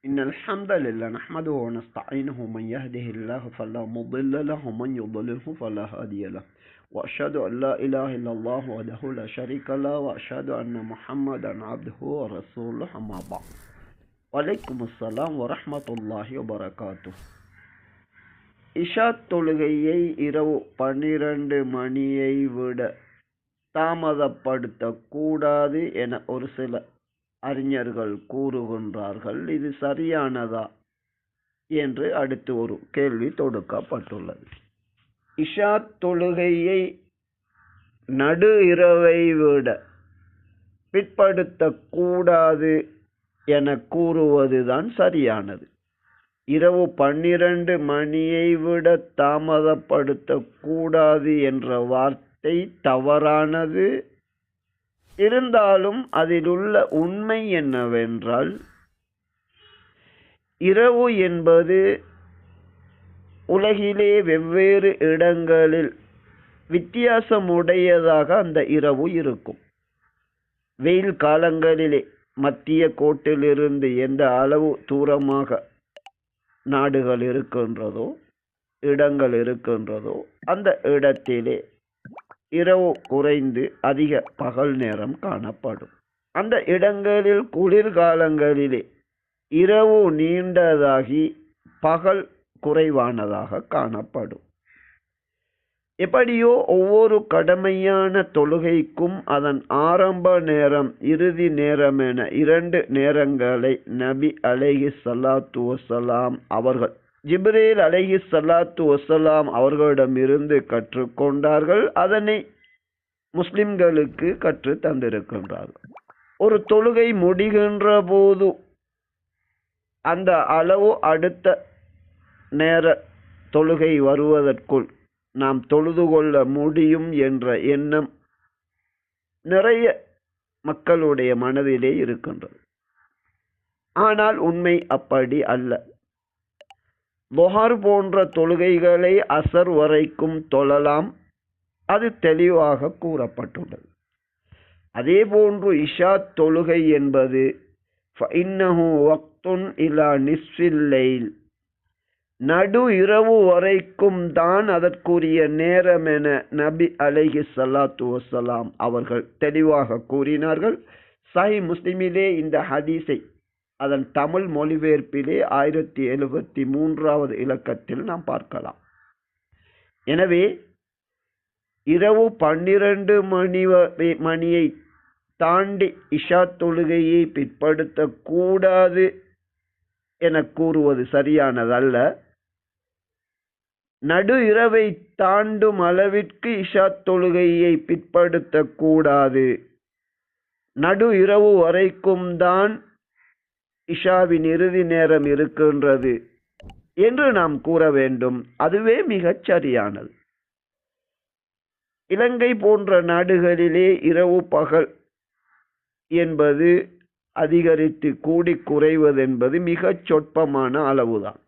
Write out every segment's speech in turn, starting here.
إن الحمد لله نحمده ونستعينه من يهده الله فلا مضل له ومن يضلله فلا هادي له وأشهد أن لا إله إلا الله وحده لا شريك له وأشهد أن محمدا عبده ورسوله أما بعد وعليكم السلام ورحمة الله وبركاته. இஷா தொழுகையை இரவு 12 மணியை விட தாமதப்படுத்தக்கூடாது என ஒரு சில அறிஞர்கள் கூறுகின்றார்கள். இது சரியானதா என்று அடுத்து ஒரு கேள்வி தொடுக்கப்பட்டுள்ளது. இஷா தொழுகையை நடு இரவை விட பிற்படுத்தக்கூடாது என கூறுவதுதான் சரியானது. இரவு 12 மணியை விட தாமதப்படுத்தக்கூடாது என்ற வார்த்தை தவறானது. இருந்தாலும் அதிலுள்ள உண்மை என்னவென்றால், இரவு என்பது உலகிலே வெவ்வேறு இடங்களில் வித்தியாசமுடையதாக அந்த இரவு இருக்கும். வெயில் காலங்களிலே மத்திய கோட்டிலிருந்து எந்த அளவு தூரமாக நாடுகள் இருக்கின்றதோ, இடங்கள் இருக்கின்றதோ, அந்த இடத்திலே இரவு குறைந்து அதிக பகல் நேரம் காணப்படும். அந்த இடங்களில் குளிர்காலங்களிலே இரவு நீண்டதாகி பகல் குறைவானதாக காணப்படும். எப்படியோ ஒவ்வொரு கடமையான தொழுகைக்கும் அதன் ஆரம்ப நேரம், இறுதி நேரம் என 2 நேரங்களை நபி அலைஹிஸ்ஸலாத்து வஸ்ஸலாம் அவர்கள் ஜிப்ரீல் அலைஹிஸ்ஸலாத்து வஸ்ஸலாம் அவர்களிடமிருந்து கற்றுக்கொண்டார்கள். அதனை முஸ்லிம்களுக்கு கற்று தந்திருக்கின்றார்கள். ஒரு தொழுகை முடிகின்ற போது அந்த அளவு அடுத்த நேர தொழுகை வருவதற்குள் நாம் தொழுது கொள்ள முடியும் என்ற எண்ணம் நிறைய மக்களுடைய மனதிலே இருக்கின்றது. ஆனால் உண்மை அப்படி அல்ல. லுஹர் போன்ற தொழுகைகளை அசர் வரைக்கும் தொழலாம். அது தெளிவாக கூறப்பட்டுள்ளது. அதே போன்று இஷா தொழுகை என்பது ஃபஇன்னஹு வக்துன் இலா நிஸ்ஃபில் லைல், நடு இரவு வரைக்கும் தான் அதற்குரிய நேரம் என நபி அலைஹிஸ்ஸலாத்து வஸ்ஸலாம் அவர்கள் தெளிவாக கூறினார்கள். சஹீஹ் முஸ்லிமிலே இந்த ஹதீஸை அதன் தமிழ் மொழிபெயர்ப்பிலே 1073வது இலக்கத்தில் நாம் பார்க்கலாம். எனவே இரவு 12 மணியை தாண்டி இஷா தொழுகையை பிற்படுத்தக்கூடாது என கூறுவது சரியானதல்ல. நடு இரவை தாண்டும் அளவிற்கு இஷா தொழுகையை பிற்படுத்தக்கூடாது. நடு இரவு வரைக்கும் தான் இஷாவின் இறுதி நேரம் இருக்கின்றது என்று நாம் கூற வேண்டும். அதுவே மிகச் சரியானது. இலங்கை போன்ற நாடுகளிலே இரவு பகல் என்பது அதிகரித்து கூடி குறைவது என்பது மிகச் சொற்பமான அளவுதான்.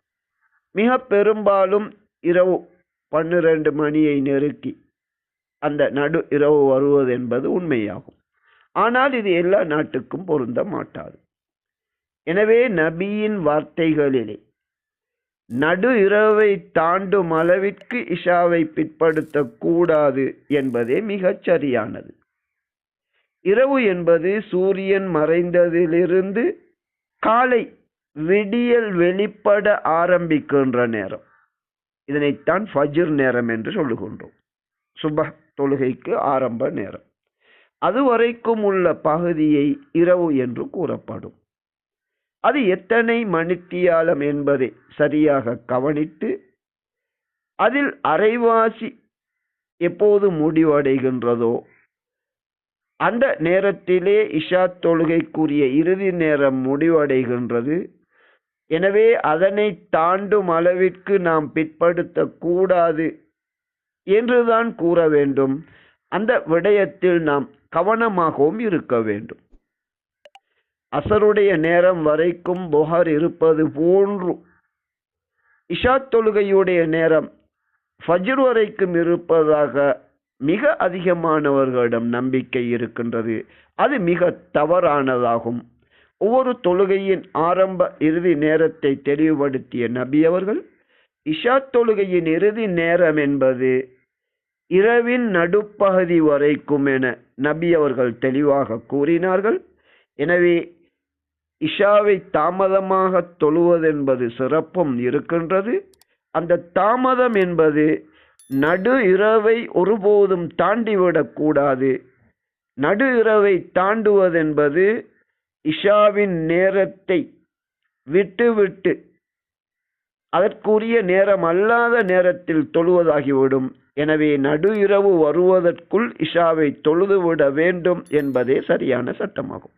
மிக பெரும்பாலும் இரவு 12 மணியை நெருக்கி அந்த நடு இரவு வருவது என்பது உண்மையாகும். ஆனால் இது எல்லா நாட்டுக்கும் பொருந்த மாட்டாது. எனவே நபியின் வார்த்தைகளிலே நடு இரவை தாண்டும் அளவிற்கு இஷாவை பிற்படுத்தக்கூடாது என்பதே மிகச் சரியானது. இரவு என்பது சூரியன் மறைந்ததிலிருந்து காலை விடியல் வெளிப்பட ஆரம்பிக்கின்ற நேரம். இதனைத்தான் ஃபஜ்ர் நேரம் என்று சொல்லுகின்றோம். சுபஹ் தொழுகைக்கு ஆரம்ப நேரம். அதுவரைக்கும் உள்ள பகுதியை இரவு என்று கூறப்படும். அது எத்தனை மணித்தியாலம் என்பதை சரியாக கவனித்து அதில் அரைவாசி எப்போது முடிவடைகின்றதோ அந்த நேரத்திலே இஷா தொழுகைக்குரிய இறுதி நேரம் முடிவடைகின்றது. எனவே அதனை தாண்டும் அளவிற்கு நாம் பிற்படுத்தக்கூடாது என்றுதான் கூற வேண்டும். அந்த விடயத்தில் நாம் கவனமாகவும் இருக்க வேண்டும். அசருடைய நேரம் வரைக்கும் லுஹர் இருப்பது போன்று இஷா தொழுகையுடைய நேரம் ஃபஜ்ர் வரைக்கும் இருப்பதாக மிக அதிகமானவர்களிடம் நம்பிக்கை இருக்கின்றது. அது மிக தவறானதாகும். ஒவ்வொரு தொழுகையின் ஆரம்ப இறுதி நேரத்தை தெளிவுபடுத்திய நபி அவர்கள் இஷா தொழுகையின் இறுதி நேரம் என்பது இரவின் நடுப்பகுதி வரைக்கும் என நபி அவர்கள் தெளிவாக கூறினார்கள். எனவே இஷாவை தாமதமாக தொழுவதென்பது சிறப்பும் இருக்கின்றது. அந்த தாமதம் என்பது நடு இரவை ஒருபோதும் தாண்டிவிடக்கூடாது. நடு இரவை தாண்டுவதென்பது இஷாவின் நேரத்தை விட்டுவிட்டு அதற்குரிய நேரம் அல்லாத நேரத்தில் தொழுவதாகிவிடும். எனவே நடு இரவு வருவதற்குள் இஷாவை தொழுதுவிட வேண்டும் என்பதே சரியான சட்டமாகும்.